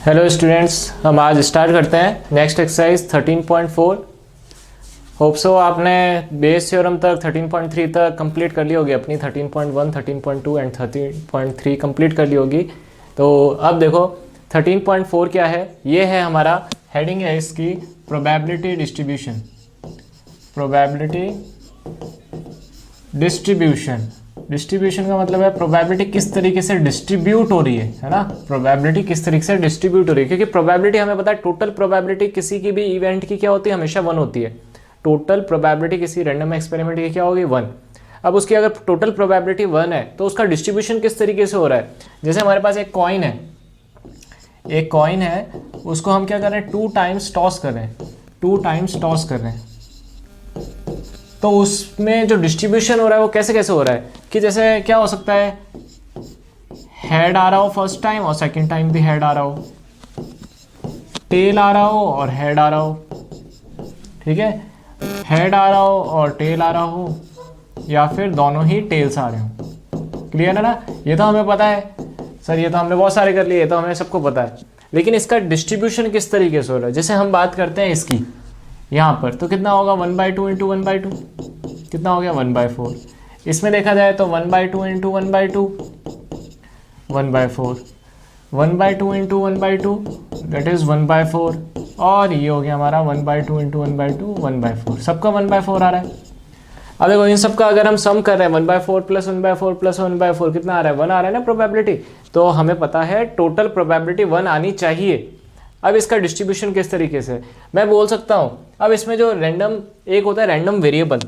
Hello students, हम आज start करते हैं नेक्स्ट एक्सरसाइज 13.4। होप सो आपने बेस थ्योरम तक 13.3 तक कंप्लीट कर ली होगी, अपनी 13.1, 13.2 एंड 13.3 कंप्लीट कर ली होगी। तो अब देखो 13.4 क्या है। ये है हमारा हेडिंग है इसकी probability distribution. Probability distribution, distribution का मतलब है प्रोबेबिलिटी किस तरीके से डिस्ट्रीब्यूट हो रही है ना। प्रोबेबिलिटी किस तरीके से डिस्ट्रीब्यूट हो रही है, क्योंकि प्रोबेबिलिटी हमें पता है टोटल प्रोबेबिलिटी किसी की भी इवेंट की क्या होती है, हमेशा 1 होती है। टोटल प्रोबेबिलिटी किसी रैंडम एक्सपेरिमेंट की क्या होगी, 1। अब उसकी अगर टोटल प्रोबेबिलिटी 1 है तो उसका डिस्ट्रीब्यूशन किस तरीके से हो रहा है। जैसे हमारे पास एक कॉइन है, उसको हम क्या कर रहे हैं, 2 टाइम्स टॉस कर रहे हैं, 2 टाइम्स टॉस कर रहे हैं। तो उसमें जो डिस्ट्रीब्यूशन हो रहा है वो कैसे कैसे हो रहा है कि जैसे क्या हो सकता है, हेड आ रहा हो फर्स्ट टाइम और सेकंड टाइम भी हेड आ रहा हो, टेल आ रहा हो और हेड आ रहा हो, ठीक है, हेड आ रहा हो और टेल आ रहा हो, या फिर दोनों ही टेल्स आ रहे हो। क्लियर है ना। ये तो हमें पता है सर, ये तो हमने बहुत सारे कर लिए, ये तो हमें सबको पता है। लेकिन इसका डिस्ट्रीब्यूशन किस तरीके से हो रहा है, जैसे हम बात करते हैं इसकी यहाँ पर, तो कितना होगा 1/2 इंटू 1/2, कितना हो गया 1/4। इसमें देखा जाए तो 1/2 इंटू 1/2 1/4, 1/2 इंटू 1/2 दैट इज 1/4, और ये हो गया हमारा 1/2 इंटू 1/2 1/4। सबका 1/4 आ रहा है। अब देखो इन सबका अगर हम सम कर रहे हैं 1/4 प्लस 1/4 प्लस 1/4 कितना आ रहा है, 1 आ रहा है ना प्रोबेबिलिटी। तो हमें पता है टोटल प्रोबेबिलिटी 1 आनी चाहिए। अब इसका डिस्ट्रीब्यूशन किस तरीके से मैं बोल सकता हूँ। अब इसमें जो रैंडम एक होता है रैंडम वेरिएबल,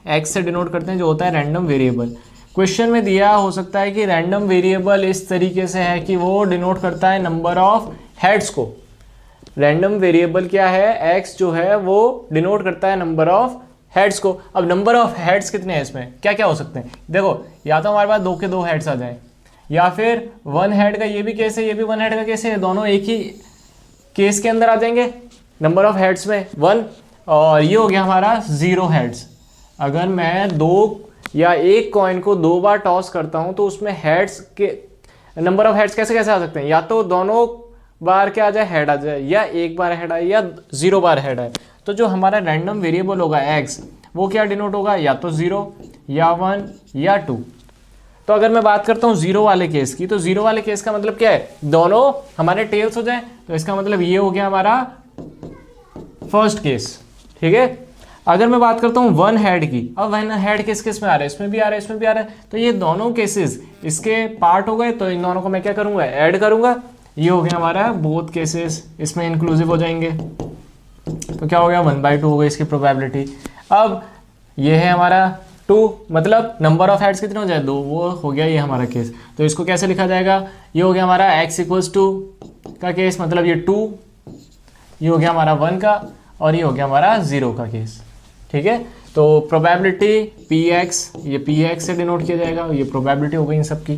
एक्स से डिनोट करते हैं, जो होता है रैंडम वेरिएबल। क्वेश्चन में दिया हो सकता है कि रैंडम वेरिएबल इस तरीके से है कि वो डिनोट करता है नंबर ऑफ हेड्स को। रैंडम वेरिएबल क्या है, एक्स जो है वो डिनोट करता है नंबर ऑफ हेड्स को। अब नंबर ऑफ हेड्स कितने हैं, इसमें क्या क्या हो सकते हैं। देखो या तो हमारे पास 2 के 2 हेड्स आ जाए, या फिर 1 हेड का ये भी केस है, ये भी 1 हेड का केस है, दोनों एक ही केस के अंदर आ जाएंगे नंबर ऑफ हेड्स में 1। और ये हो गया हमारा 0 हेड्स। अगर मैं 2 या एक कॉइन को 2 बार टॉस करता हूं तो उसमें हेड्स के नंबर ऑफ हेड्स कैसे कैसे आ सकते हैं, या तो दोनों बार क्या आ जाए, हेड आ जाए, या एक बार हेड आए, या 0 बार हेड आए। तो जो हमारा रैंडम वेरिएबल होगा एक्स, वो क्या डिनोट होगा, या तो 0 या 1 या 2। तो अगर मैं बात करता हूँ 0 वाले केस की, तो 0 वाले केस का मतलब क्या है, दोनों हमारे टेल्स हो जाए। तो इसका मतलब ये हो गया हमारा फर्स्ट केस, ठीक है। अगर मैं बात करता हूँ 1 हेड की, अब 1 हेड किस किस में आ रहा है, इसमें भी आ रहा है, इसमें भी आ रहा है, तो ये दोनों केसेस इसके पार्ट हो गए। तो इन दोनों को मैं क्या करूंगा, ऐड करूंगा। ये हो गया हमारा बोथ केसेस, इसमें इंक्लूसिव हो जाएंगे। तो क्या हो गया 1/2 हो गई इसकी प्रोबेबिलिटी। अब ये है हमारा 2, मतलब नंबर ऑफ हेड्स कितने हो जाए, 2, वो हो गया ये हमारा केस। तो इसको कैसे लिखा जाएगा, ये हो गया हमारा x = 2 का केस, मतलब ये 2, ये हो गया हमारा 1 का, और ये हो गया हमारा 0 का केस, ठीक है। तो प्रोबेबिलिटी px, ये px से डिनोट किया जाएगा, ये प्रोबेबिलिटी हो गई इन सब की।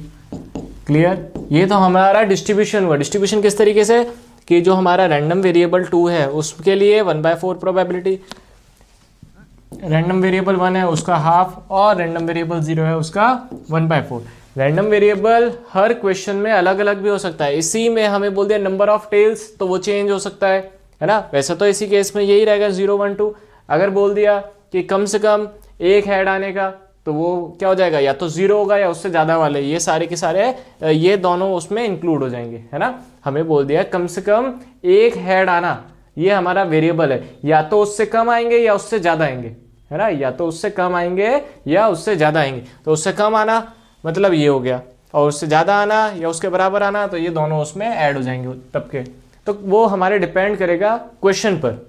क्लियर। ये तो हमारा डिस्ट्रीब्यूशन हुआ। डिस्ट्रीब्यूशन किस तरीके से कि जो हमारा रैंडम वेरिएबल 2 है उसके लिए 1/4 प्रोबेबिलिटी, रैंडम वेरिएबल 1 है उसका हाफ, और रैंडम वेरिएबल 0 है उसका 1/4। रैंडम वेरिएबल हर क्वेश्चन में अलग अलग भी हो सकता है। इसी में हमें बोल दिया नंबर ऑफ टेल्स, तो वो चेंज हो सकता है ना। वैसे तो इसी केस में यही रहेगा 0, 1, 2। अगर बोल दिया कि कम से कम एक हेड आने का, तो वो क्या हो जाएगा, या तो 0 होगा या उससे ज़्यादा वाले, ये सारे के सारे ये दोनों उसमें इंक्लूड हो जाएंगे, है ना। हमें बोल दिया कम से कम एक हेड आना, ये हमारा वेरिएबल है, या तो उससे कम आएंगे या उससे ज़्यादा आएंगे, है ना, या तो उससे कम आएंगे या उससे ज़्यादा आएंगे। तो उससे कम आना मतलब ये हो गया, और उससे ज़्यादा आना या उसके बराबर आना, तो ये दोनों उसमें ऐड हो जाएंगे तब के। तो वो हमारे डिपेंड करेगा क्वेश्चन पर।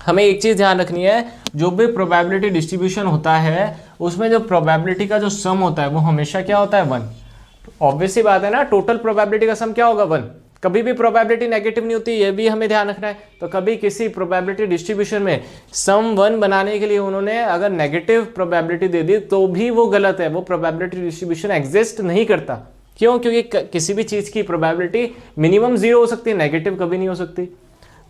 हमें एक चीज़ ध्यान रखनी है, जो भी प्रोबेबिलिटी डिस्ट्रीब्यूशन होता है उसमें जो प्रोबेबिलिटी का जो सम होता है वो हमेशा क्या होता है, 1। ऑब्वियस सी बात है ना, टोटल प्रोबेबिलिटी का सम क्या होगा, 1। कभी भी प्रोबेबिलिटी नेगेटिव नहीं होती, ये भी हमें ध्यान रखना है। तो कभी किसी प्रोबेबिलिटी डिस्ट्रीब्यूशन में सम 1 बनाने के लिए उन्होंने अगर नेगेटिव प्रोबेबिलिटी दे दी तो भी वो गलत है, वो प्रोबेबिलिटी डिस्ट्रीब्यूशन एग्जिस्ट नहीं करता। क्यों, क्योंकि किसी भी चीज़ की प्रोबेबिलिटी मिनिमम 0 हो सकती है, नेगेटिव कभी नहीं हो सकती।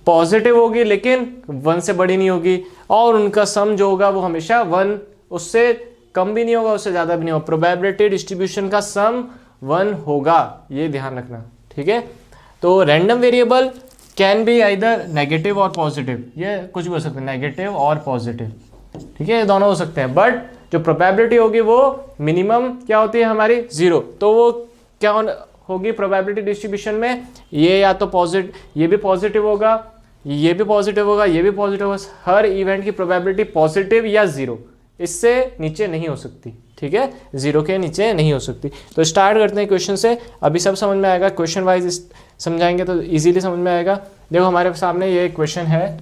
पॉजिटिव होगी लेकिन 1 से बड़ी नहीं होगी, और उनका सम जो होगा वो हमेशा 1, उससे कम भी नहीं होगा, उससे ज़्यादा भी नहीं होगा। प्रोबेबिलिटी डिस्ट्रीब्यूशन का सम 1 होगा, ये ध्यान रखना, ठीक है। तो random variable can be either negative और पॉजिटिव, ये कुछ भी हो सकता है, नेगेटिव और पॉजिटिव, ठीक है, ये दोनों हो सकते हैं। बट जो प्रोबेबिलिटी होगी वो मिनिमम क्या होती है हमारी 0, तो वो क्या होगी प्रोबेबिलिटी डिस्ट्रीब्यूशन में, ये या तो पॉजिटिव, ये भी पॉजिटिव होगा, ये भी पॉजिटिव होगा, ये भी पॉजिटिव होगा, हर इवेंट की प्रोबेबिलिटी पॉजिटिव या 0, इससे नीचे नहीं हो सकती, ठीक है, 0 के नीचे नहीं हो सकती। तो स्टार्ट करते हैं क्वेश्चन से, अभी सब समझ में आएगा, क्वेश्चन वाइज समझाएंगे तो इजीली समझ में आएगा। देखो हमारे सामने ये क्वेश्चन है,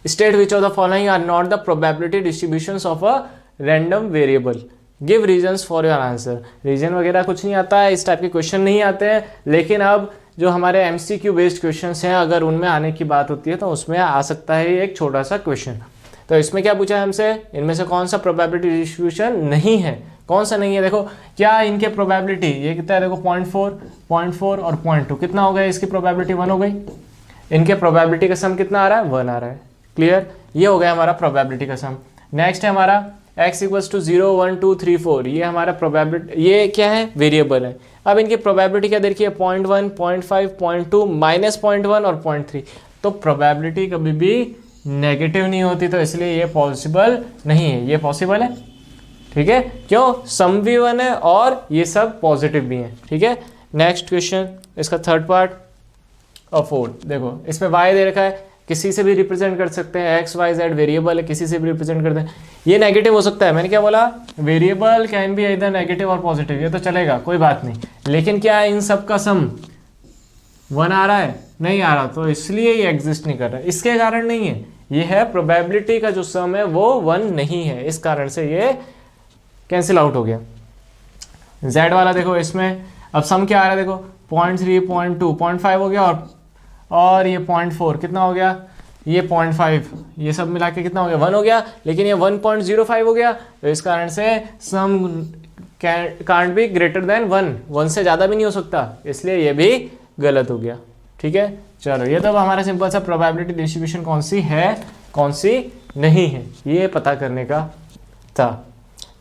state which of the following are not the probability distributions of a random variable, give reasons for your answer. Reason वगैरह कुछ नहीं आता है, इस टाइप के क्वेश्चन नहीं आते हैं, लेकिन अब जो हमारे एमसीक्यू बेस्ड क्वेश्चंस हैं अगर उनमें आने की बात होती है तो उसमें आ सकता है एक छोटा सा क्वेश्चन। तो इसमें क्या पूछा है हमसे, इनमें से कौन सा प्रोबेबिलिटी डिस्ट्रीब्यूशन नहीं है, कौन सा नहीं है। देखो क्या इनके प्रोबेबिलिटी, ये कितना है, देखो 0.4 और 0.2, कितना हो गया, इसकी प्रोबेबिलिटी 1 हो गई, इनके प्रोबेबिलिटी का सम कितना आ रहा है, 1 आ रहा है। क्लियर, ये हो गया हमारा प्रोबेबिलिटी का सम। नेक्स्ट है हमारा x इक्वल्स टू 0 1 2 3 4, ये हमारा प्रोबेबिलिटी, ये क्या है, वेरिएबल है। अब इनकी प्रोबेबिलिटी क्या देखिए, 0.1 0.5 0.2 -0.1 और 0.3, तो प्रोबेबिलिटी कभी भी नेगेटिव नहीं होती, तो इसलिए ये पॉसिबल नहीं है, ये पॉसिबल है, ठीक है, क्यों, सम भी 1 है और ये सब पॉजिटिव भी हैं, ठीक है। नेक्स्ट क्वेश्चन, इसका थर्ड पार्ट और फोर्थ, देखो इसमें y दे रखा है, किसी से भी रिप्रेजेंट कर सकते हैं, x y z वेरिएबल है, किसी से भी रिप्रेजेंट करते हैं, ये नेगेटिव हो सकता है, मैंने क्या बोला, वेरिएबल कैन बी इधर नेगेटिव और पॉजिटिव, ये तो चलेगा, कोई बात नहीं, लेकिन क्या इन सब का सम 1 आ रहा है, नहीं आ रहा, तो इसलिए ये एग्जिस्ट नहीं कर रहा है, इसके कारण नहीं है, ये है प्रोबेबिलिटी का जो सम है वो 1 नहीं है, इस कारण से ये कैंसिल आउट हो गया। z वाला देखो, इसमें अब सम क्या आ रहा है, देखो 0.3 0.2 0.5 हो गया, और ये 0.4 कितना हो गया, ये 0.5, ये सब मिला के कितना हो गया, 1 हो गया, लेकिन ये 1.05 हो गया, तो इस कारण से सम कांट बी ग्रेटर देन 1 से ज़्यादा भी नहीं हो सकता, इसलिए ये भी गलत हो गया, ठीक है। चलो ये तो हमारा सिंपल सा प्रोबेबिलिटी डिस्ट्रीब्यूशन कौन सी है कौन सी नहीं है ये पता करने का था।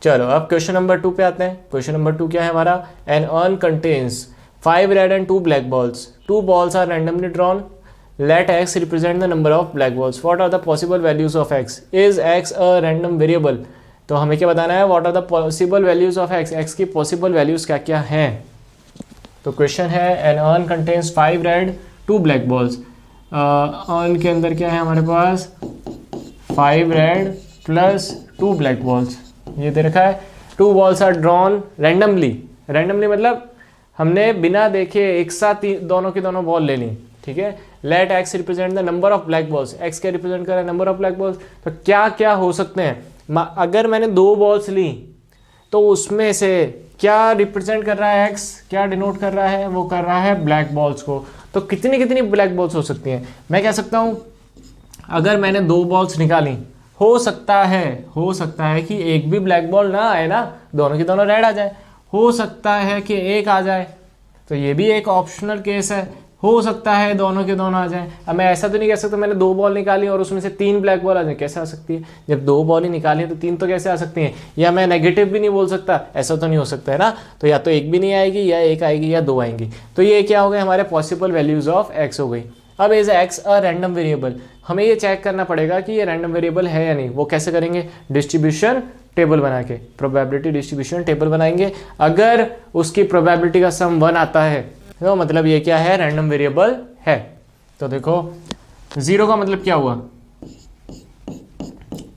चलो अब क्वेश्चन नंबर 2 पे आते हैं। क्वेश्चन नंबर 2 क्या है हमारा, an urn contains 5 red and 2 black balls. 2 balls are randomly drawn. Let x represent the number of black balls. What are the possible values of x? Is x a random variable? तो हमें क्या बताना है, what are the possible values of x? x की possible values क्या क्या हैं। तो क्वेश्चन है an urn contains 5 red 2 black balls. Earn के अंदर क्या है हमारे पास 5 red plus 2 black balls, ये दे रखा है। 2 balls are drawn randomly. randomly मतलब हमने बिना देखे एक साथ दोनों की दोनों बॉल ले ली, ठीक है। Let X represent the number of black balls, X क्या रिप्रेजेंट कर रहा है, नंबर ऑफ ब्लैक बॉल्स। तो क्या क्या हो सकते हैं, अगर मैंने 2 बॉल्स ली तो उसमें से क्या रिप्रेजेंट कर रहा है, एक्स क्या डिनोट कर रहा है, वो कर रहा है ब्लैक बॉल्स को। तो कितनी कितनी ब्लैक बॉल्स हो सकती हैं, मैं कह सकता हूँ अगर मैंने 2 बॉल्स निकाली, हो सकता है कि एक भी ब्लैक बॉल ना आए ना, दोनों की दोनों रेड आ जाए, हो सकता है कि एक आ जाए, तो ये भी एक ऑप्शनल केस है, हो सकता है दोनों के दोनों आ जाएं। अब मैं ऐसा तो नहीं कह सकता मैंने 2 बॉल निकाली और उसमें से 3 ब्लैक बॉल आ जाए, कैसे आ सकती है, जब 2 बॉल ही निकाली है तो 3 तो कैसे आ सकती हैं। या मैं नेगेटिव भी नहीं बोल सकता, ऐसा तो नहीं हो सकता है ना, तो या तो एक भी नहीं आएगी या एक आएगी या 2 आएंगी। तो ये क्या हो गए हमारे पॉसिबल वैल्यूज ऑफ एक्स हो गई। अब is x a random variable, हमें ये चेक करना पड़ेगा कि ये रैंडम वेरिएबल है या नहीं। वो कैसे करेंगे, डिस्ट्रीब्यूशन टेबल बना के, प्रोबेबिलिटी डिस्ट्रीब्यूशन टेबल बनाएंगे। अगर उसकी प्रोबेबिलिटी का सम 1 आता है तो मतलब ये क्या है, रैंडम वेरिएबल है। तो देखो 0 का मतलब क्या हुआ,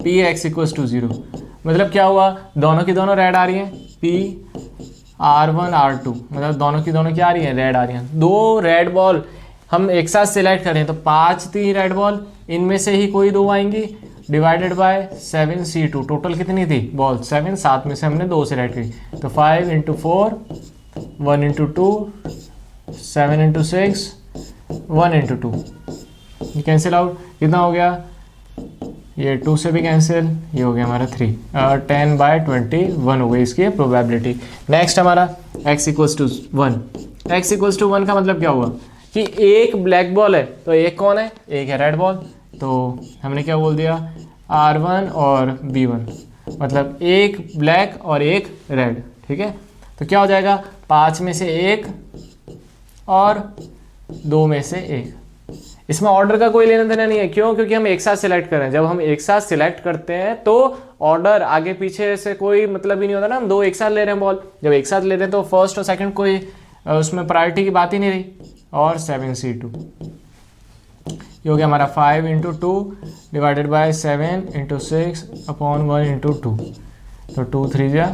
पी एक्स इक्वल्स टू 0, मतलब क्या हुआ, दोनों की दोनों रेड आ रही हैं, पी R1 R2, मतलब दोनों की दोनों क्या आ रही हैं, रेड आ रही हैं। 2 रेड बॉल हम एक साथ सिलेक्ट करें तो 5 थी रेड बॉल, इनमें से ही कोई 2 आएंगी, डिवाइडेड बाय 7C2, टोटल कितनी थी बॉल 7, 7 में से हमने 2 सिलेक्ट की, तो 5 × 4 1 × 2 7 × 6 1 × 2, ये कैंसिल आउट, कितना हो गया, ये 2 से भी कैंसिल, ये हो गया हमारा 3, 10/21 हो गई इसकी प्रोबेबिलिटी। नेक्स्ट हमारा x equals to 1, x equals to 1 का मतलब क्या हुआ कि एक ब्लैक बॉल है तो एक कौन है, एक है रेड बॉल, तो हमने क्या बोल दिया R1 और B1, मतलब एक ब्लैक और एक रेड, ठीक है। तो क्या हो जाएगा 5 में से 1 और दो में से एक। इसमें ऑर्डर का कोई लेना देना नहीं है, क्यों? क्योंकि हम एक साथ सिलेक्ट कर रहे हैं। जब हम एक साथ सिलेक्ट करते हैं तो ऑर्डर आगे पीछे से कोई मतलब ही नहीं होता ना, हम दो एक साथ ले रहे हैं बॉल। जब एक साथ ले रहे हैं तो फर्स्ट और सेकंड कोई उसमें प्रायोरिटी की बात ही नहीं रही। और 7C2 ये हो गया हमारा 5 × 2 डिवाइडेड बाय 7 × 6 अपॉन 1 × 2, तो 2 3 जा,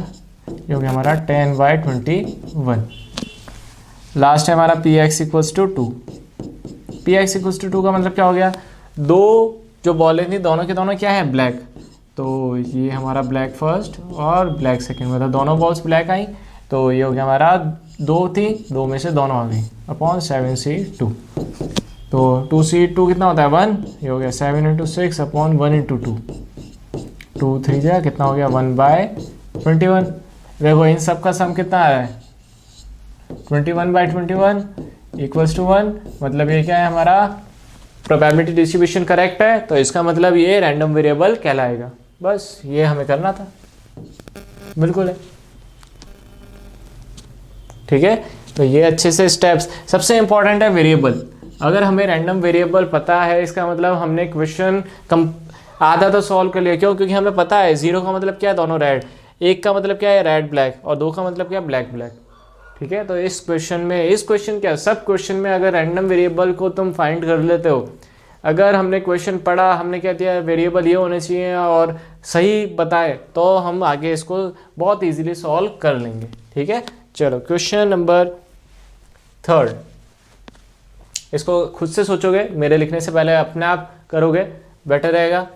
ये हो गया हमारा 10/21। लास्ट है हमारा px = 2। px = 2 का मतलब क्या हो गया? दो जो बॉलें थी दोनों के दोनों क्या है? ब्लैक। तो ये हमारा ब्लैक फर्स्ट और ब्लैक सेकंड, मतलब दोनों बॉल्स ब्लैक आई। तो ये हो गया हमारा, दो थी, दो में से दोनों आ गई, अपॉन 7C2। तो 2C2 कितना होता है? 1। ये हो गया 7 × 6 अपॉन 1 × 2, 2 3 जा, कितना हो गया? 1/21। देखो इन सब का सम कितना आ रहा है? 21/21 = 1। मतलब ये क्या है हमारा? प्रोबेबिलिटी डिस्ट्रीब्यूशन करेक्ट है, तो इसका मतलब ये रैंडम वेरिएबल कहलाएगा। बस ये हमें करना था, बिल्कुल है, ठीक है। तो ये अच्छे से स्टेप्स, सबसे इंपॉर्टेंट है वेरिएबल। अगर हमें रैंडम वेरिएबल पता है, इसका मतलब हमने क्वेश्चन आधा तो सॉल्व कर लिया। क्यों? क्योंकि हमें पता है 0 का मतलब क्या है? दोनों रेड, 1 का मतलब क्या है? रेड ब्लैक, और 2 का मतलब क्या है? ब्लैक ब्लैक, ठीक है। तो इस क्वेश्चन में, इस क्वेश्चन क्या, सब क्वेश्चन में अगर रैंडम वेरिएबल को तुम फाइंड कर लेते हो, अगर हमने क्वेश्चन पढ़ा, हमने क्या दिया, वेरिएबल ये होने चाहिए और सही बताए, तो हम आगे इसको बहुत इजीली सॉल्व कर लेंगे, ठीक है। चलो क्वेश्चन नंबर 3, इसको खुद से सोचोगे, मेरे लिखने से पहले अपने आप करोगे, बेटर रहेगा।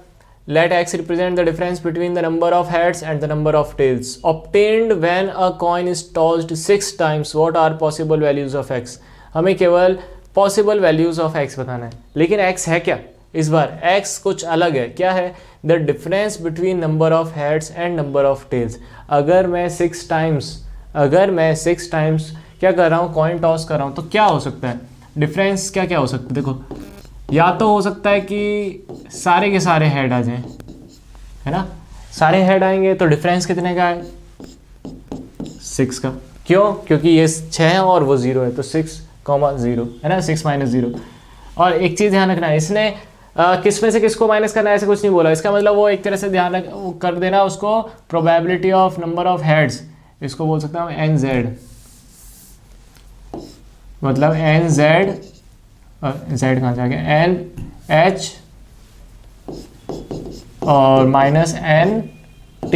Let x represent the difference between the number of heads and the number of tails obtained when a coin is tossed 6 times. What are possible values of x? हमें केवल possible values of x बताना है, लेकिन x है क्या? इस बार x कुछ अलग है। क्या है? The difference between number of heads and number of tails. अगर मैं 6 times क्या कर रहा हूँ? कॉइन टॉस कर रहा हूँ, तो क्या हो सकता है? डिफरेंस क्या क्या हो सकता है? देखो, या तो हो सकता है कि सारे के सारे हेड आ जाएं, है ना? सारे हेड आएंगे तो डिफरेंस कितने का है? 6 का। क्यों? क्योंकि ये 6 है और वो 0 है, तो 6,0 है ना, 6 - 0। और एक चीज़ ध्यान रखना है, इसने किस में से किसको माइनस करना है ऐसे कुछ नहीं बोला। इसका मतलब वो एक तरह से ध्यान कर देना उसको, probability of number of heads, इसको बोल सकता हूँ NZ, मतलब NZ, Z कहाँ से आ गया? NH और -NT,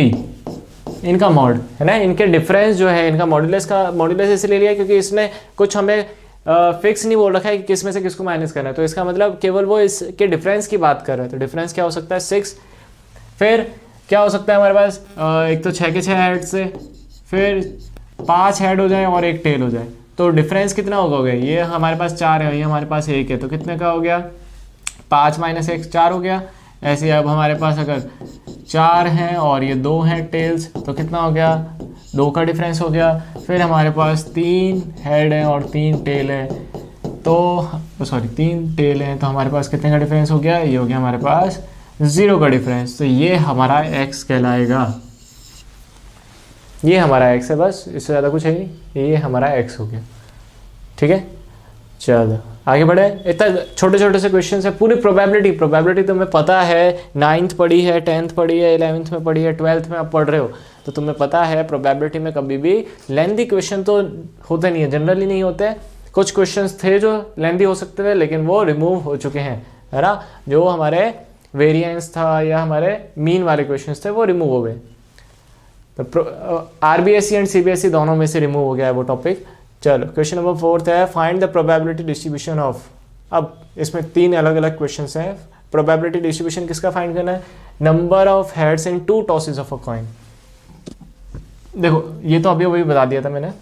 इनका मॉड है ना, इनके डिफरेंस जो है, इनका मॉड्यूलस का मॉड्यूलस इसलिए लिया क्योंकि इसने कुछ हमें फिक्स नहीं बोल रखा है कि किस में से किसको माइनस करना है। तो इसका मतलब केवल वो इसके डिफरेंस की बात कर रहा है। तो डिफरेंस क्या हो सकता है? 6। फिर क्या हो सकता है हमारे पास? एक तो 6 के 6 हेड से, फिर 5 हेड हो जाए और एक टेल हो जाए, तो डिफरेंस कितना होगा? ये हमारे पास 4 है, ये हमारे पास 1 है, तो कितने का हो गया? 5 - 1 4 हो गया। ऐसे अब हमारे पास अगर 4 हैं और ये 2 हैं टेल्स, तो कितना हो गया? 2 का डिफरेंस हो गया। फिर हमारे पास 3 हेड हैं और 3 टेल है, तो 3 टेल हैं, तो हमारे पास कितने का डिफरेंस हो गया? ये हो गया हमारे पास 0 का डिफरेंस। तो ये हमारा x कहलाएगा, ये हमारा x है, बस इससे ज़्यादा कुछ है नहीं, ये हमारा x हो गया, ठीक है। चलो आगे बढ़े। इतना छोटे छोटे से क्वेश्चन है। पूरी प्रोबेबिलिटी तुम्हें पता है, 9th पढ़ी है, 10th पढ़ी है, 11th में पढ़ी है, 12th में आप पढ़ रहे हो, तो तुम्हें पता है प्रोबेबिलिटी में कभी भी लेंथी क्वेश्चन तो होते नहीं है, जनरली नहीं होते। कुछ क्वेश्चंस थे जो लेंथी हो सकते थे, लेकिन वो रिमूव हो चुके हैं, है ना। जो हमारे वेरिएंस था या हमारे मीन वाले क्वेश्चंस थे वो रिमूव हो गए। तो RBSE एंड CBSE दोनों में से रिमूव हो गया है वो टॉपिक। चलो क्वेश्चन नंबर 4 है, find the probability distribution of. अब इसमें 3 अलग अलग क्वेश्चंस हैं। प्रोबेबिलिटी डिस्ट्रीब्यूशन किसका फाइंड करना है? Number of heads in 2 tosses of a coin. देखो ये तो अभी बता दिया था मैंने।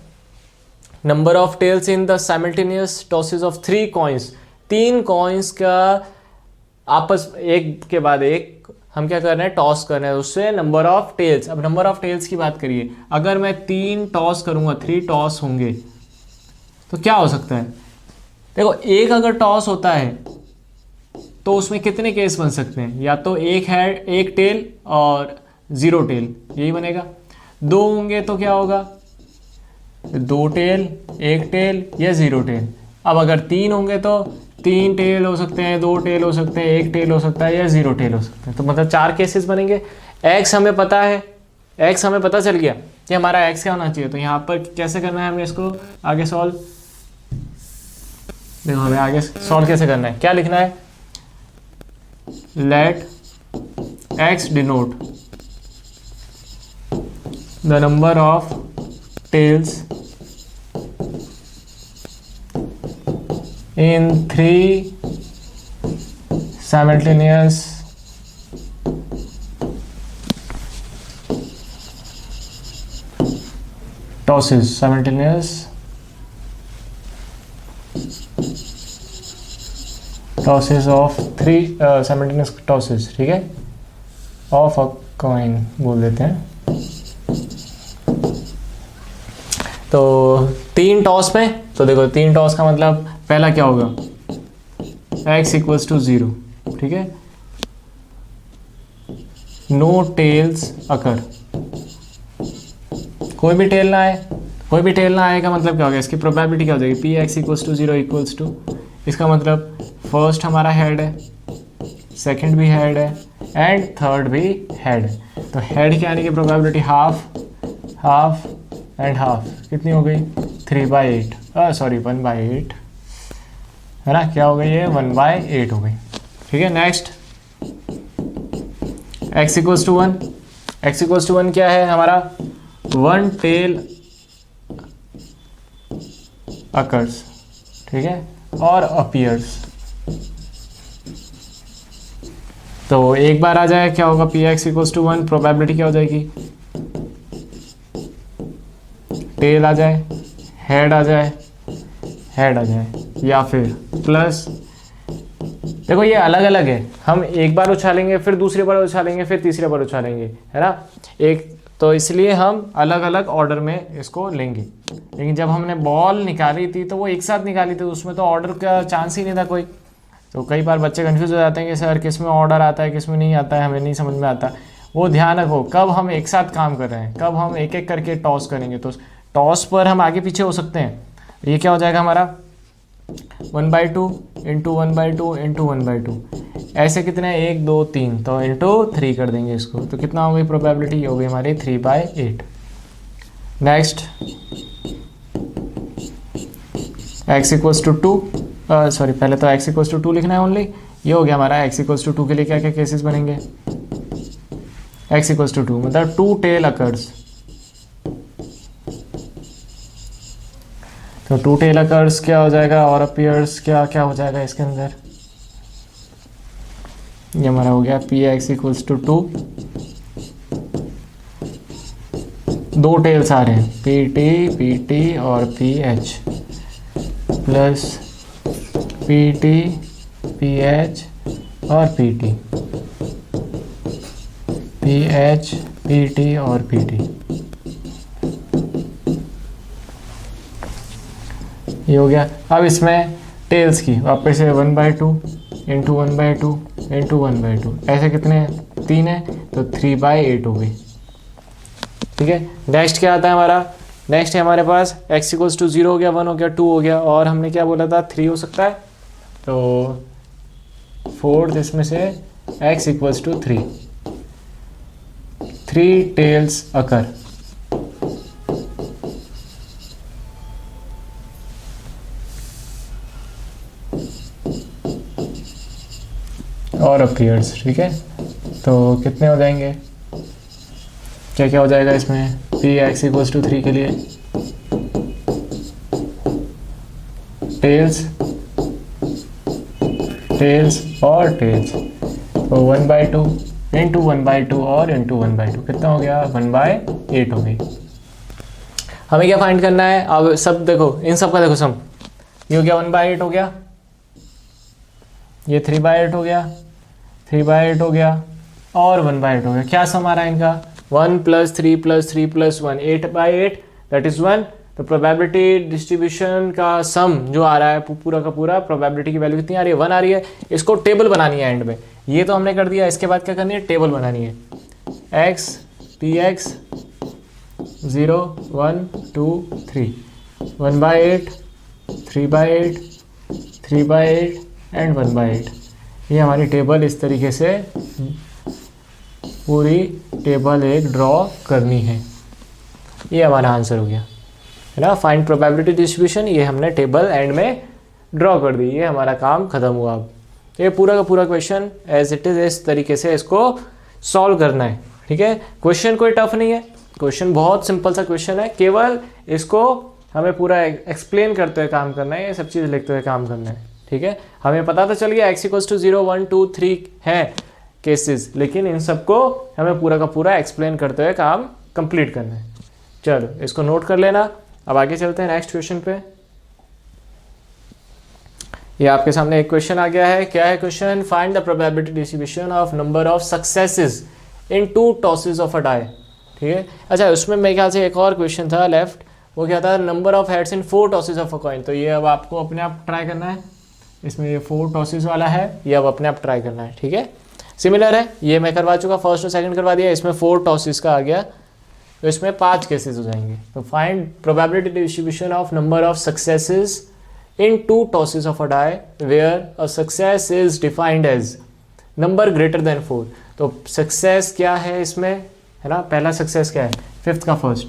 Number of tails in the simultaneous tosses of 3 coins. 3 coins का आपस एक के बाद एक हम क्या कर रहे हैं? टॉस कर रहे हैं, उससे नंबर ऑफ टेल्स। अब नंबर ऑफ टेल्स की बात करिए, अगर मैं 3 टॉस करूंगा, 3 टॉस होंगे, तो क्या हो सकता है? देखो एक अगर टॉस होता है तो उसमें कितने केस बन सकते हैं? या तो एक हेड, एक टेल और 0 टेल, यही बनेगा। 2 होंगे तो क्या होगा? 2 टेल, 1 टेल या 0 टेल। अब अगर 3 होंगे तो 3 टेल हो सकते हैं, 2 टेल हो सकते हैं, 1 टेल हो सकता है या 0 टेल हो सकते हैं। तो मतलब 4 केसेस बनेंगे। एक्स हमें पता है, एक्स हमें पता चल गया कि हमारा एक्स क्या होना चाहिए। तो यहाँ पर कैसे करना है हमें इसको आगे सॉल्व, देखो हमें आगे सॉल्व कैसे करना है, क्या लिखना है, let X denote the number of tails in 3 simultaneous tosses, simultaneous tosses of 3 simultaneous tosses, ठीक है, ऑफ अ कॉइन बोल देते हैं। तो 3 टॉस में, तो देखो 3 टॉस का मतलब पहला क्या होगा, x इक्वल्स टू 0, ठीक है, नो टेल्स अकर, कोई भी टेल ना आए, कोई भी टेल ना आए का मतलब क्या होगा, इसकी प्रोबेबिलिटी क्या हो जाएगी, P X equals to 0 equals to, इसका मतलब फर्स्ट हमारा हेड है, सेकंड भी हेड है एंड थर्ड भी हेड है। तो हेड के आने की probability half half and half कितनी हो गई, 3/8, सॉरी 1/8 है ना, क्या हो गई ये 1/8 हो गई, ठीक है। Next x equals to 1, x equals to 1 क्या है हमारा, 1 टेल अकर्स, ठीक है, और अपीयर्स। तो एक बार आ जाए क्या होगा, P X equals to 1, probability क्या हो जाएगी, टेल आ जाए, हेड आ जाए, हेड आ जाए, या फिर प्लस, देखो ये अलग अलग है, हम एक बार उछालेंगे फिर दूसरी बार उछालेंगे फिर तीसरी बार उछालेंगे, है ना, एक तो इसलिए हम अलग अलग ऑर्डर में इसको लेंगे। लेकिन जब हमने बॉल निकाली थी तो वो एक साथ निकाली थी, उसमें तो ऑर्डर का चांस ही नहीं था कोई। तो कई बार बच्चे कंफ्यूज हो जाते हैं कि सर किस में ऑर्डर आता है किस में नहीं आता है, हमें नहीं समझ में आता। वो ध्यान रखो कब हम एक साथ काम कर रहे हैं, कब हम एक एक करके टॉस करेंगे। तो टॉस पर हम आगे पीछे हो सकते हैं। ये क्या हो जाएगा हमारा 1/2 इंटू 1/2 इंटू 1/2, ऐसे कितने 1 2 3, तो इंटू 3 कर देंगे इसको, तो कितना हो गई प्रोबेबिलिटी, हो गई हमारी 3/8। Next x equals to 2, sorry पहले तो x इक्वल्स टू 2 लिखना है ओनली, ये हो गया हमारा x इक्वल्स टू 2 के लिए क्या क्या केसेस बनेंगे, x इक्वल्स टू 2 मतलब 2 टेल अकर्स, तो 2 टेल अकर्स क्या हो जाएगा, और अपीयर्स क्या क्या हो जाएगा इसके अंदर, ये हमारा हो गया P X equals to 2, 2 tails आ रहे हैं पी टी और P H, plus P T P H और P T, P H P T और पी टी, ये हो गया। अब इसमें टेल्स की वापस से 1/2 इंटू 1/2 इंटू 1/2, ऐसे कितने 3 है तो 3/8 हो गई, ठीक है। नेक्स्ट क्या आता है हमारा, नेक्स्ट है हमारे पास x इक्वल्स टू 0 हो गया, 1 हो गया, 2 हो गया, और हमने क्या बोला था 3 हो सकता है, तो 4th इसमें से x इक्वल्स टू 3, 3 टेल्स अकर, और अपीयर्स, ठीक है। तो कितने हो जाएंगे, क्या क्या हो जाएगा इसमें, पी एक्स इक्वल्स टू 3 के लिए टेल्स टेल्स और टेल्स, तो 1/2 इंटू 1/2 और इंटू 1/2 कितना हो गया 1/8 हो गई। हमें क्या फाइंड करना है, अब सब देखो इन सब का देखो सम, ये हो गया 1/8 हो गया, ये 3/8 हो गया, 3/8 हो गया और 1/8 हो गया। क्या सम आ रहा है इनका, 1 + 3 + 3 + 1 8/8 दैट इज 1। तो प्रोबेबिलिटी डिस्ट्रीब्यूशन का सम जो आ रहा है पूरा का पूरा, प्रोबेबिलिटी की वैल्यू कितनी आ रही है 1 आ रही है। इसको टेबल बनानी है एंड में, ये तो हमने कर दिया, इसके बाद क्या करनी है टेबल बनानी है, x p x 0 1 2 3 1/8 3/8 3/8 एंड 1/8। ये हमारी टेबल इस तरीके से पूरी टेबल एक ड्रॉ करनी है। ये हमारा आंसर हो गया, है ना। फाइंड प्रोबेबिलिटी डिस्ट्रीब्यूशन, ये हमने टेबल एंड में ड्रॉ कर दी, ये हमारा काम खत्म हुआ। अब ये पूरा का पूरा क्वेश्चन एज इट इज इस तरीके से इसको सॉल्व करना है, ठीक है। क्वेश्चन कोई टफ नहीं है, क्वेश्चन बहुत सिंपल सा क्वेश्चन है, केवल इसको हमें पूरा एक्सप्लेन करते हुए काम करना है, ये सब चीज़ लिखते हुए काम करना है, ठीक है। हमें पता तो चल गया x = 0 1 2 3 है केसेस, लेकिन इन सबको हमें पूरा का पूरा एक्सप्लेन करते हुए काम कंप्लीट करना है। चलो इसको नोट कर लेना। अब आगे चलते हैं नेक्स्ट क्वेश्चन पे। ये आपके सामने एक क्वेश्चन आ गया है। क्या है question? Find the probability distribution of number of successes in 2 tosses of a die, ठीक है। अच्छा, उसमें मेरे ख्याल से एक और क्वेश्चन था लेफ्ट, वो क्या था? Number of heads in 4 tosses of a coin. तो ये अब आपको अपने आप ट्राई करना है, इसमें ये 4 टॉसेस वाला है, ये अब अपने आप ट्राई करना है, ठीक है। सिमिलर है, ये मैं करवा चुका, फर्स्ट और सेकंड करवा दिया, इसमें 4 टॉसेस का आ गया, तो इसमें 5 केसेस हो जाएंगे। तो find probability distribution of number of successes in 2 tosses of a die where a success is defined as number greater than 4। तो सक्सेस क्या है इसमें, है ना। पहला सक्सेस क्या है? 5th का फर्स्ट।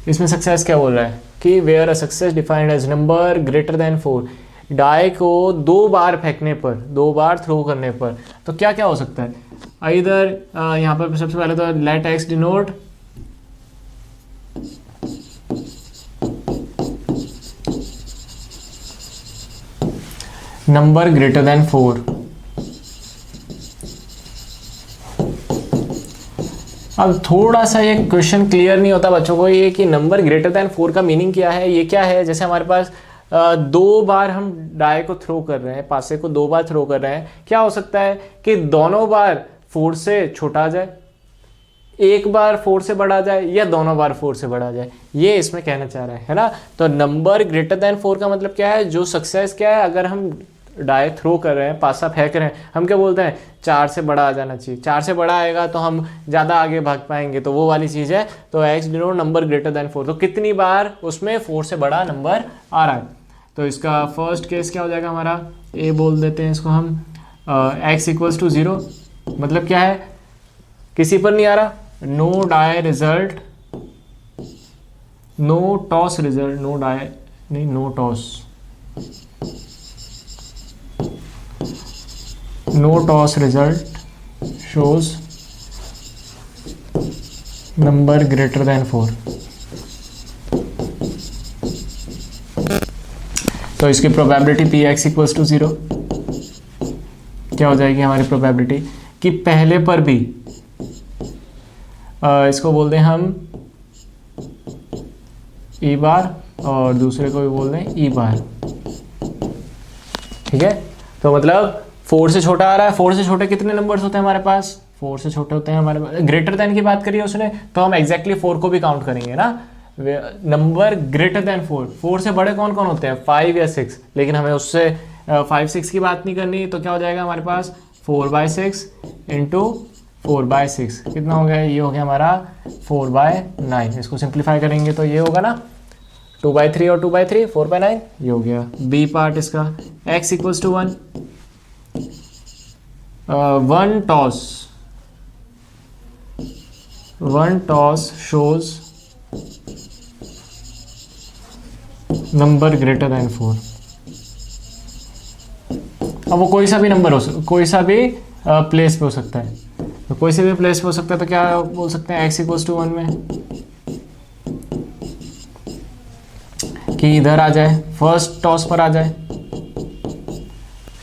इसमें सक्सेस क्या बोल रहा है कि where a success defined as number greater than 4, die को 2 बार फेंकने पर, 2 बार थ्रो करने पर, तो क्या क्या हो सकता है? इधर यहाँ पर सबसे पहले तो let X denote number greater than 4। अब थोड़ा सा ये क्वेश्चन क्लियर नहीं होता बच्चों को, ये कि नंबर ग्रेटर देन 4 का मीनिंग क्या है, ये क्या है। जैसे हमारे पास 2 बार हम डाई को थ्रो कर रहे हैं, पासे को 2 बार थ्रो कर रहे हैं, क्या हो सकता है कि दोनों बार 4 से छोटा आ जाए, एक बार 4 से बड़ा आ जाए, या दोनों बार 4 से बड़ा आ जाए, ये इसमें कहना चाह रहा है ना। तो नंबर ग्रेटर देन 4 का मतलब क्या है? जो सक्सेस क्या है, अगर हम डाई थ्रो कर रहे हैं, पासा फेंक रहे हैं, हम क्या बोलते हैं? 4 से बड़ा आ जाना चाहिए, 4 से बड़ा आएगा तो हम ज़्यादा आगे भाग पाएंगे, तो वो वाली चीज़ है। तो x denote number greater than 4, तो कितनी बार उसमें 4 से बड़ा नंबर आ रहा है। तो इसका फर्स्ट केस क्या हो जाएगा हमारा? ए बोल देते हैं इसको हम, x = 0, मतलब क्या है? किसी पर नहीं आ रहा, no die result, no toss result, no die नहीं, no toss, no toss result shows number greater than 4। तो इसकी प्रोबेबिलिटी px = 0 क्या हो जाएगी हमारी प्रोबेबिलिटी कि पहले पर भी इसको बोल दें हम ई बार और दूसरे को भी बोल दें ई बार, ठीक है। तो मतलब 4 से छोटा आ रहा है, 4 से छोटे कितने नंबर्स होते हैं हमारे पास? 4 से छोटे होते हैं हमारे पास। ग्रेटर देन की बात करी है उसने, तो हम एग्जैक्टली 4 को भी काउंट करेंगे ना। नंबर ग्रेटर देन 4, 4 से बड़े कौन कौन होते हैं? 5 या 6, लेकिन हमें उससे 5-6 की बात नहीं करनी। तो क्या हो जाएगा हमारे पास? 4/6 इंटू 4/6 कितना हो गया? ये हो गया हमारा 4/9। इसको सिंप्लीफाई करेंगे तो ये होगा ना 2/3 और 2/3 4/9, ये हो गया। बी पार्ट इसका x = 1, one toss shows number greater than 4। अब वो कोई सा भी नंबर हो, कोई सा भी प्लेस पे हो सकता है, तो कोई से भी प्लेस पे हो सकता है। तो क्या बोल सकते हैं x = 1 में कि इधर आ जाए, फर्स्ट टॉस पर आ जाए,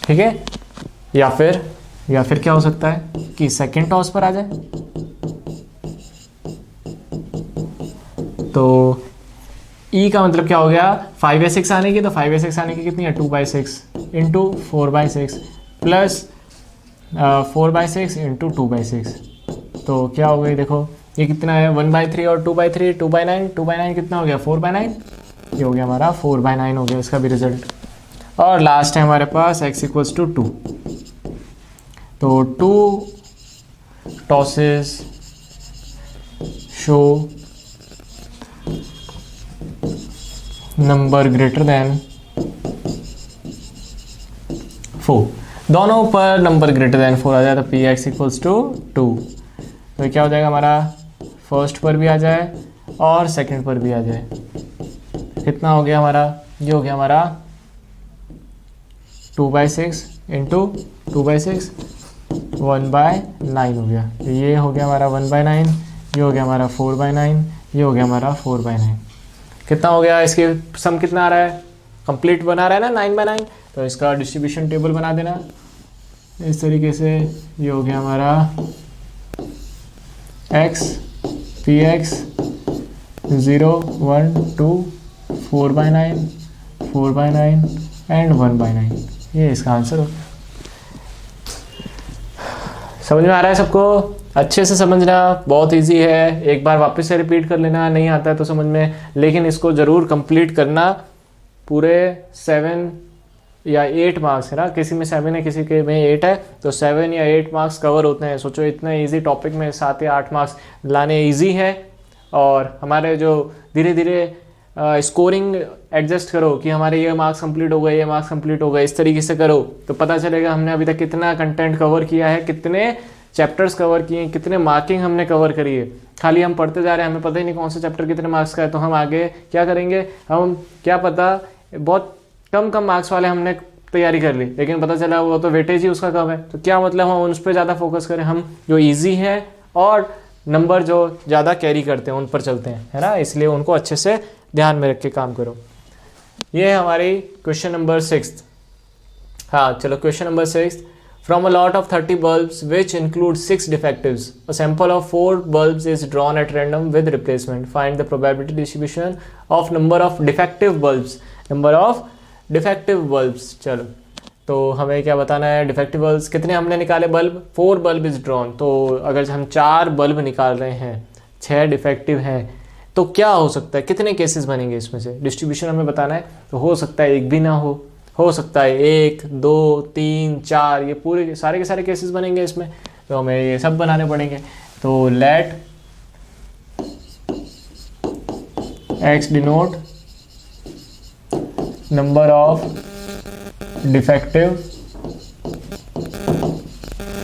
ठीक है। या फिर क्या हो सकता है कि सेकंड टॉस पर आ जाए। तो E का मतलब क्या हो गया? 5 या 6 आने की, तो 5 या 6 आने की कितनी है? 2/6 इंटू 4/6 प्लस 4/6 इंटू 2/6। तो क्या हो गई देखो, ये कितना है? 1/3 और 2/3 2/9, 2/9 कितना हो गया? 4/9, ये हो गया हमारा 4/9 हो गया इसका भी रिजल्ट। और लास्ट है हमारे पास x = 2। तो 2 tosses show number greater than 4, दोनों पर नंबर ग्रेटर देन 4 आ जाए तो पी एक्स इक्वल्स टू 2। तो क्या हो जाएगा हमारा, फर्स्ट पर भी आ जाए और सेकंड पर भी आ जाए। कितना हो गया हमारा, ये हो गया हमारा 2/6 इंटू 2/6 1/9 हो गया। तो ये हो गया हमारा 1/9, ये हो गया हमारा 4/9, ये हो गया हमारा 4/9। कितना हो गया, इसके सम कितना आ रहा है, कंप्लीट बना रहा है ना 9/9। तो इसका डिस्ट्रीब्यूशन टेबल बना देना इस तरीके से। ये हो गया हमारा x पी एक्स 0 1 2 4/9 4/9 एंड 1/9। ये इसका आंसर हो। समझ में आ रहा है सबको, अच्छे से समझना, बहुत इजी है। एक बार वापस से रिपीट कर लेना, नहीं आता है तो समझ में, लेकिन इसको ज़रूर कंप्लीट करना। पूरे 7 या 8 मार्क्स है ना, किसी में 7 है किसी के में 8 है, तो 7 या 8 मार्क्स कवर होते हैं। सोचो इतना इजी टॉपिक में 7 या 8 मार्क्स लाने इजी है। और हमारे जो धीरे धीरे स्कोरिंग एडजस्ट करो कि हमारे ये मार्क्स कंप्लीट हो गए, ये मार्क्स कंप्लीट हो गए, इस तरीके से करो तो पता चलेगा हमने अभी तक कितना कंटेंट कवर किया है, कितने चैप्टर्स कवर किए हैं, कितने मार्किंग हमने कवर करी है। खाली हम पढ़ते जा रहे हैं, हमें पता ही नहीं कौन सा चैप्टर कितने मार्क्स का है। तो हम आगे क्या करेंगे, हम क्या पता बहुत कम मार्क्स वाले हमने तैयारी कर ली, लेकिन पता चला वो तो वेटेज ही उसका कम है। तो क्या मतलब हम उस पर ज़्यादा फोकस करें, हम जो ईजी है और नंबर जो ज़्यादा कैरी करते हैं उन पर चलते हैं, है ना। इसलिए उनको अच्छे से ध्यान में रख के काम करो। ये है हमारी क्वेश्चन नंबर 6। हाँ चलो, question number 6। From a lot of 30 bulbs which include 6 defectives, a sample of 4 bulbs is drawn at random with replacement. Find the probability distribution of number of defective bulbs. Number of defective bulbs. चलो, तो हमें क्या बताना है, defective bulbs कितने हमने निकाले, bulb 4 bulb is drawn. तो अगर हम 4 बल्ब निकाल रहे हैं, 6 डिफेक्टिव हैं, तो क्या हो सकता है, कितने केसेस बनेंगे इसमें से, डिस्ट्रीब्यूशन हमें बताना है। तो हो सकता है एक भी ना हो सकता है 1 2 3 4, ये पूरे सारे के सारे केसेस बनेंगे इसमें। तो हमें ये सब बनाने पड़ेंगे। तो let x denote number of defective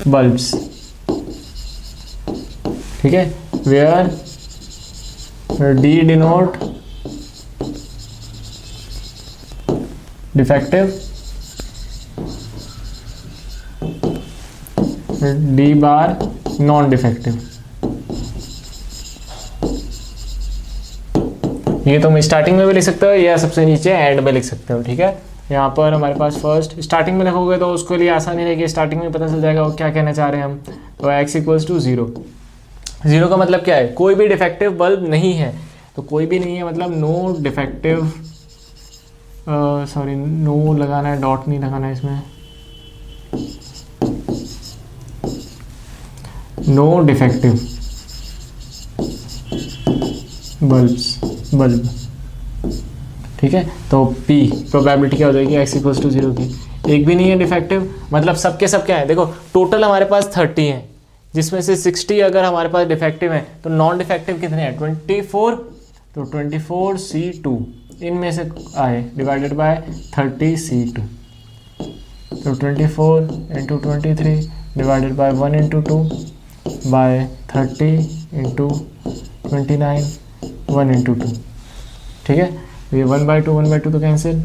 bulbs, ठीक है, where d denote defective, d bar non defective. ये तुम स्टार्टिंग में भी लिख सकते हो या सबसे नीचे एंड में लिख सकते हो, ठीक है। यहाँ पर हमारे पास फर्स्ट स्टार्टिंग में लिखोगे तो उसके लिए आसानी रहेगी, स्टार्टिंग में पता चल जाएगा वो क्या कहना चाह रहे हैं हम। तो x इक्वल्स टू 0। 0 का मतलब क्या है, कोई भी डिफेक्टिव बल्ब नहीं है। तो कोई भी नहीं है मतलब नो डिफेक्टिव, सॉरी नो लगाना है, डॉट नहीं लगाना है इसमें, नो डिफेक्टिव बल्ब, ठीक है। तो P प्रोबेबिलिटी क्या हो जाएगी, x इक्वल्स टू 0 की। एक भी नहीं है डिफेक्टिव, मतलब सबके सब क्या है, देखो टोटल हमारे पास 30 हैं, जिसमें से 60 अगर हमारे पास डिफेक्टिव है तो नॉन डिफेक्टिव कितने हैं, 24। तो 24C2 इनमें से आए डिवाइडेड बाय 30C2। तो 24 into 23 divided by 1 into 2 by 30 into 29 1 into 2, ठीक है। तो ये 1/2 तो कैंसिल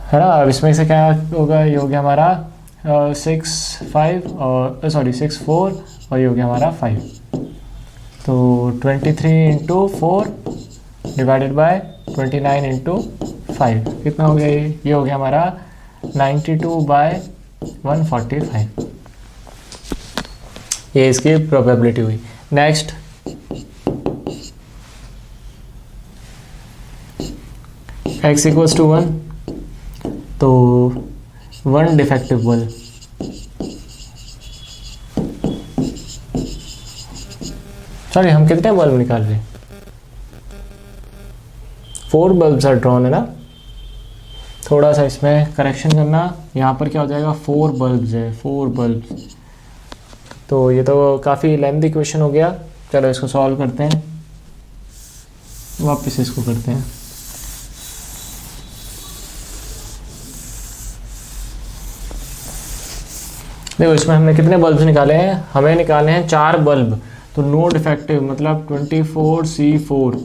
है ना। अब इसमें से क्या होगा, ये हो गया हमारा 6 4 और ये हो गया हमारा 5। तो 23 इंटू 4 डिवाइडेड बाय 29 इंटू 5 कितना हो गया, ये हो गया हमारा 92/145। ये इसकी प्रोबेबिलिटी हुई। नेक्स्ट x इक्वल्स टू 1, तो 1 डिफेक्टिव बल्ब, सॉरी हम कितने बल्ब निकाल रहे हैं, 4 बल्ब्स आर ड्रॉन है ना। थोड़ा सा इसमें करेक्शन करना, यहाँ पर क्या हो जाएगा 4 बल्ब्स है, 4 बल्ब्स। तो ये तो काफ़ी लेंथी क्वेश्चन हो गया। चलो इसको सॉल्व करते हैं, वापस इसको करते हैं। देखो इसमें हमने कितने बल्ब निकाले हैं, हमें निकाले हैं 4 बल्ब, तो नो डिफेक्टिव मतलब 24C4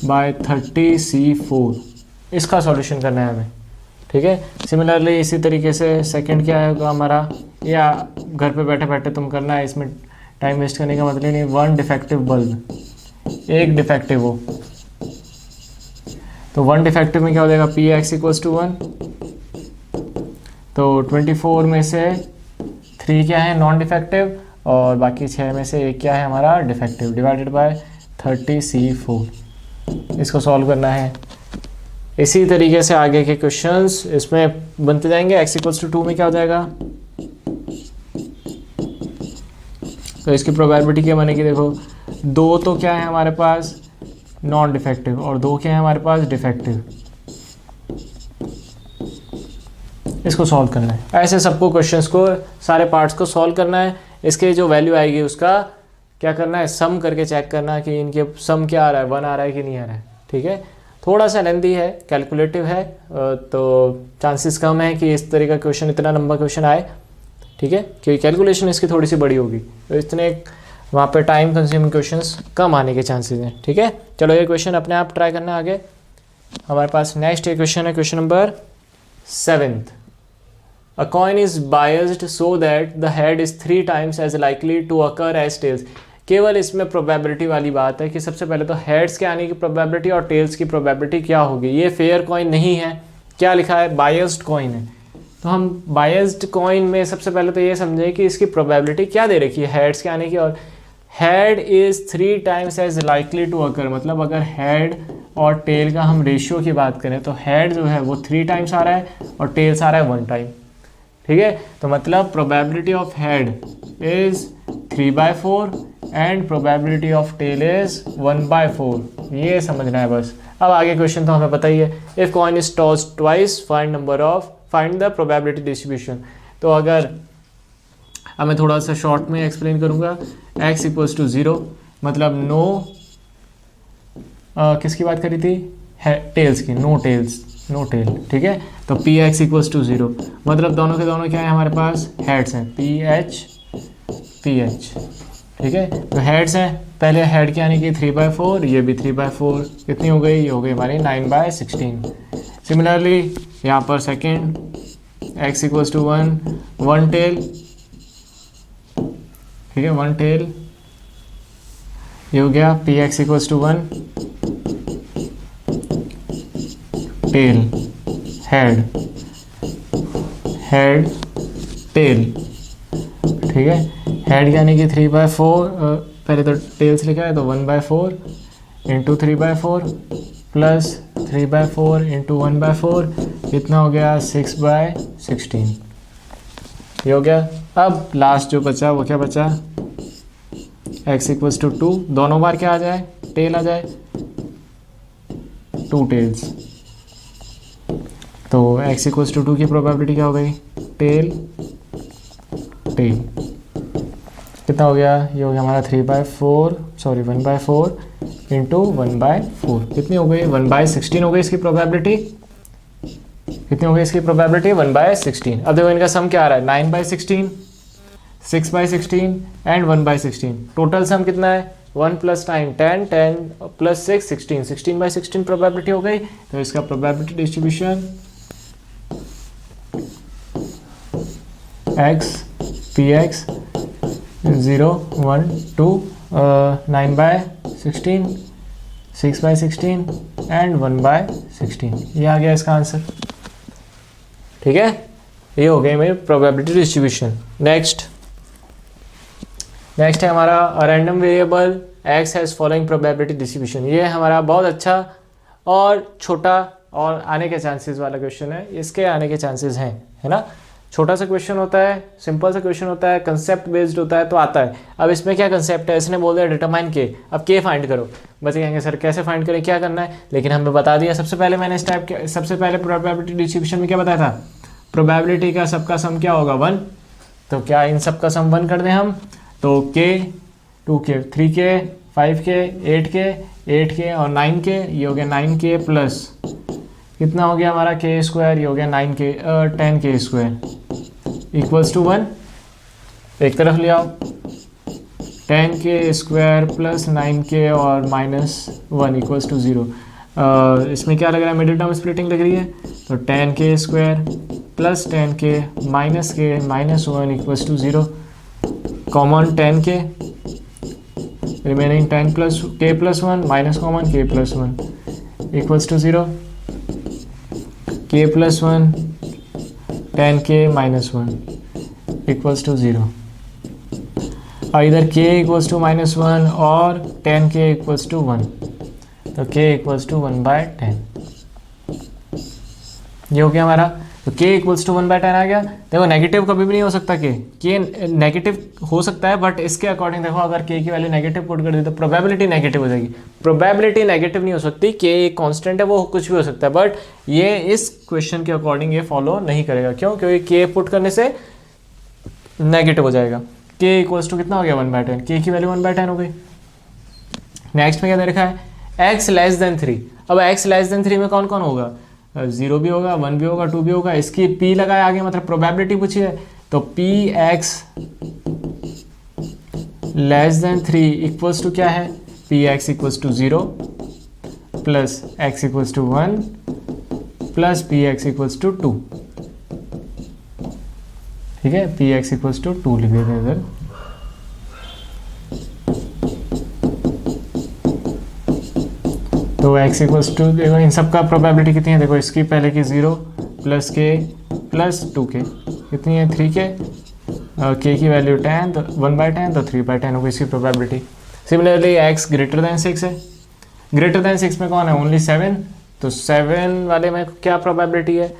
बाय 30C4, इसका सॉल्यूशन करना है हमें। ठीक है, सिमिलरली इसी तरीके से सेकंड क्या होगा हमारा, या घर पे बैठे बैठे तुम करना है, इसमें टाइम वेस्ट करने का मतलब नहीं। 1 डिफेक्टिव बल्ब, एक डिफेक्टिव हो, तो 1 डिफेक्टिव में क्या हो जाएगा, Px इक्वल्स टू 1, तो 24 में से 3 क्या है नॉन डिफेक्टिव, और बाकी 6 में से 1 क्या है हमारा डिफेक्टिव, डिवाइडेड बाय 30C4, इसको सॉल्व करना है। इसी तरीके से आगे के क्वेश्चंस इसमें बनते जाएंगे। x इक्वल्स टू 2 में क्या हो जाएगा, तो इसकी प्रोबेबिलिटी क्या बनेगी, देखो 2 तो क्या है हमारे पास नॉन डिफेक्टिव, और 2 क्या है हमारे पास डिफेक्टिव, इसको सॉल्व करना है। ऐसे सबको क्वेश्चंस को, सारे पार्ट्स को सॉल्व करना है। इसके जो वैल्यू आएगी उसका क्या करना है, सम करके चेक करना है कि इनके सम क्या आ रहा है, 1 आ रहा है कि नहीं आ रहा है। ठीक है, थोड़ा सा लेंथी है, कैलकुलेटिव है, तो चांसेस कम है कि इस तरह का क्वेश्चन, इतना लंबा क्वेश्चन आए। ठीक है, क्योंकि कैलकुलेशन इसकी थोड़ी सी बड़ी होगी, तो इतने वहाँ पे टाइम कंज्यूमिंग क्वेश्चंस कम आने के चांसेस हैं। ठीक है, चलो ये क्वेश्चन अपने आप ट्राई करना आगे। हमारे पास नेक्स्ट ये क्वेश्चन है, question number 7th। A coin is biased so that the head is 3 times as likely to occur as tails। केवल इसमें प्रोबेबिलिटी वाली बात है कि सबसे पहले तो हेड्स के आने की प्रोबेबिलिटी और टेल्स की प्रोबेबिलिटी क्या होगी। ये फेयर कॉइन नहीं है, क्या लिखा है, बायस्ड कॉइन है। तो हम बायस्ड कॉइन में सबसे पहले तो ये समझें कि इसकी प्रोबेबिलिटी क्या दे रखी है हेड्स के आने की, और head is 3 times as likely to occur, मतलब अगर हेड और टेल का हम रेशियो की बात करें तो हेड जो है वो 3 टाइम्स आ रहा है और टेल्स आ रहा है 1 टाइम। ठीक है, तो मतलब probability of head is 3/4 and probability of tail is 1/4, ये समझना है बस। अब आगे क्वेश्चन तो हमें पता ही है, if coin is tossed twice find the probability distribution. तो अगर अब मैं थोड़ा सा शॉर्ट में एक्सप्लेन करूंगा, x इक्वल्स टू 0 मतलब नो, किसकी बात करी थी, टेल्स की, नो टेल। ठीक है, तो px इक्वल्स टू 0 मतलब दोनों के दोनों क्या है हमारे पास, हेड्स हैं, ph। ठीक है, तो हेड्स हैं, पहले हेड की यानी कि 3/4, ये भी 3/4, कितनी हो गई, ये हो गई हमारी 9/16। सिमिलरली यहाँ पर second x equals to 1 tail. ठीक है, 1 टेल, ये हो गया px equals to 1 tail, head tail. ठीक है, हेड यानी कि 3/4, पहले तो टेल्स लिखा है तो 1/4 इंटू 3/4 प्लस 3/4 इंटू 1/4, कितना हो गया 6/16, ये हो गया। अब लास्ट जो बचा वो क्या बचा, x इक्वल्स टू 2, दोनों बार क्या आ जाए, टेल आ जाए, 2 टेल्स। तो x इक्वल्स टू 2 की प्रोबेबिलिटी क्या हो गई, टेल, कितना हो गया, ये हो गया हमारा 1/4 इंटू 1/4, कितनी हो गई 1/16 हो गई इसकी प्रोबेबिलिटी। कितनी हो गई इसकी प्रोबेबिलिटी, 1/16। अब देखो इनका सम क्या आ रहा है, 9/16, 6/16 एंड 1/16। टोटल सम कितना है, 1 + 9 10, 10 + 6 16, 16/16 प्रोबेबिलिटी हो गई। तो इसका probability distribution x px 0 1 2 9/16, 6/16 and 1/16, ये आ गया इसका आंसर। ठीक है, ये हो गई मेरी प्रोबेबिलिटी डिस्ट्रीब्यूशन। नेक्स्ट है हमारा random variable x has following probability distribution. ये हमारा बहुत अच्छा और छोटा और आने के चांसेस वाला क्वेश्चन है, इसके आने के चांसेस हैं, है ना। छोटा सा क्वेश्चन होता है, सिंपल सा क्वेश्चन होता है, कंसेप्ट बेस्ड होता है, तो आता है। अब इसमें क्या कंसेप्ट है, इसने बोल दिया डिटरमाइन के, अब के फाइंड करो। बच्चे कहेंगे सर कैसे फाइंड करें, क्या करना है, लेकिन हमने बता दिया। सबसे पहले मैंने इस टाइप के, सबसे पहले प्रोबेबिलिटी डिस्ट्रीब्यूशन में क्या बताया था, प्रोबेबिलिटी का सबका सम क्या होगा 1। तो क्या इन सबका सम 1 कर दें हम, तो k 2k 3k 5k 8k और 9k, ये हो गया 9k प्लस कितना हो गया हमारा k², ये हो गया 10k² इक्वल्स टू 1। एक तरफ ले आओ, 10k स्क्वायर प्लस 9k और -1 इक्वल्स टू 0। इसमें क्या लग रहा है, मिडिल टर्म स्प्लिटिंग लग रही है, तो 10k square plus 10k minus के -1 equals to 0। Common 10k, remaining 10 plus k plus 1 minus common k plus 1 equals to 0। k plus 1 10k minus 1 equals to 0। इधर k इक्वल्स टू -1 और 10k equals to 1, तो k equals to 1/10। ये हो गया हमारा, तो k equals to 1/10 आ गया। देखो नेगेटिव कभी भी नहीं हो सकता, k नेगेटिव हो सकता है, बट इसके अकॉर्डिंग देखो अगर k की वैल्यू नेगेटिव पुट कर दी तो प्रोबेबिलिटी नेगेटिव हो जाएगी। प्रोबेबिलिटी नेगेटिव नहीं हो सकती, k एक कांस्टेंट है, वो कुछ भी हो सकता है, बट ये इस क्वेश्चन के अकॉर्डिंग ये फॉलो नहीं करेगा। क्यों? क्योंकि k पुट करने से नेगेटिव हो जाएगा। k इक्वल्स टू कितना हो गया 1/10, k की वैल्यू 1/10 हो गई। नेक्स्ट में क्या दे रखा है, x लेस देन 3। अब x लेस देन 3 में कौन कौन होगा, 0 भी होगा, 1 भी होगा, 2 भी होगा। इसकी p लगाए आगे, मतलब प्रोबेबिलिटी पूछी है, तो px less than 3 equals to क्या है, px equals to 0 plus x equals to 1 plus px equals to 2। ठीक है, px इक्वल्स टू 2 लिख देते हैं इधर। तो x इक्वल्स टू, देखो इन सब का प्रोबेबिलिटी कितनी है, देखो इसकी पहले की 0 प्लस k प्लस 2k कितनी है 3k, k की वैल्यू 10, तो 1/10, तो 3/10 होगी इसकी probability. Similarly x greater than 6 है, ग्रेटर दैन 6 में कौन है, ओनली 7, तो 7 वाले में क्या प्रोबेबिलिटी है,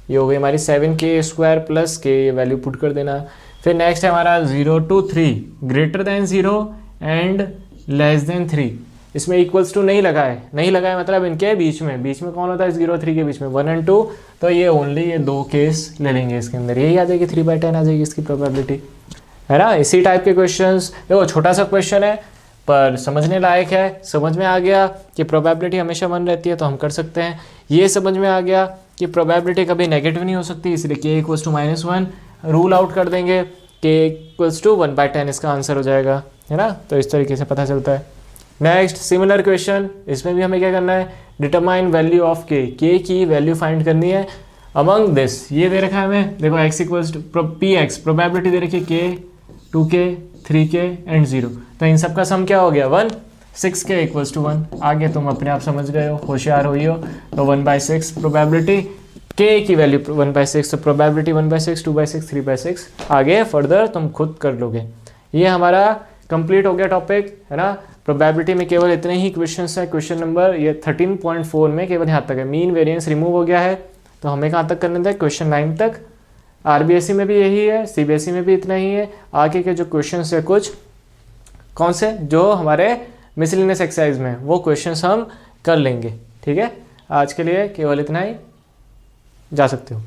ये हो गई हमारी 7k स्क्वायर प्लस k, ये वैल्यू पुट कर देना। फिर नेक्स्ट है हमारा 0 to 3, greater than 0 and less than 3। इसमें इक्वल्स टू नहीं लगाए, नहीं लगाए मतलब इनके बीच में कौन होता है 0 3 के बीच में 1 और 2, तो ये ओनली ये 2 केस ले लेंगे इसके अंदर, यही आ जाएगी 3/10 आ जाएगी इसकी प्रोबेबिलिटी, है ना। इसी टाइप के क्वेश्चंस, देखो छोटा सा क्वेश्चन है पर समझने लायक है। समझ में आ गया कि प्रोबेबिलिटी हमेशा 1 रहती है तो हम कर सकते हैं। ये समझ में आ गया कि प्रोबेबिलिटी कभी नेगेटिव नहीं हो सकती, इसलिए k equals to -1 rule out कर देंगे, k इक्वल्स टू 1/10 इसका आंसर हो जाएगा, है ना। तो इस तरीके से पता चलता है। नेक्स्ट सिमिलर क्वेश्चन, इसमें भी हमें क्या करना है, determine value of k, k की वैल्यू फाइंड करनी है अमंग दिस। ये दे रखा है हमें, देखो x equals to px, probability दे रखी है k, 2k, 3k एंड 0, तो इन सब का सम क्या हो गया 1, 6k इक्वल्स टू 1। आगे तुम अपने आप समझ गए हो, होशियार हुई हो, तो 1/6 प्रोबेबिलिटी, k की वैल्यू 1/6, तो प्रोबेबिलिटी 1/6, 2/6, 3/6। आगे फर्दर तुम खुद कर लोगे। ये हमारा कंप्लीट हो गया टॉपिक, है ना। प्रोबेबिलिटी में केवल इतने ही क्वेश्चंस हैं। क्वेश्चन नंबर ये 13.4 में केवल यहाँ तक है, मीन वेरिएंस रिमूव हो गया है, तो हमें कहाँ तक करने थे, क्वेश्चन 9 तक। आरबीएसई में भी यही है, सीबीएसई में भी इतना ही है। आगे के जो क्वेश्चंस है कुछ कौन से, जो हमारे मिसलिनियस एक्सरसाइज में, वो क्वेश्चंस हम कर लेंगे। ठीक है, आज के लिए केवल इतना ही, जा सकते हो।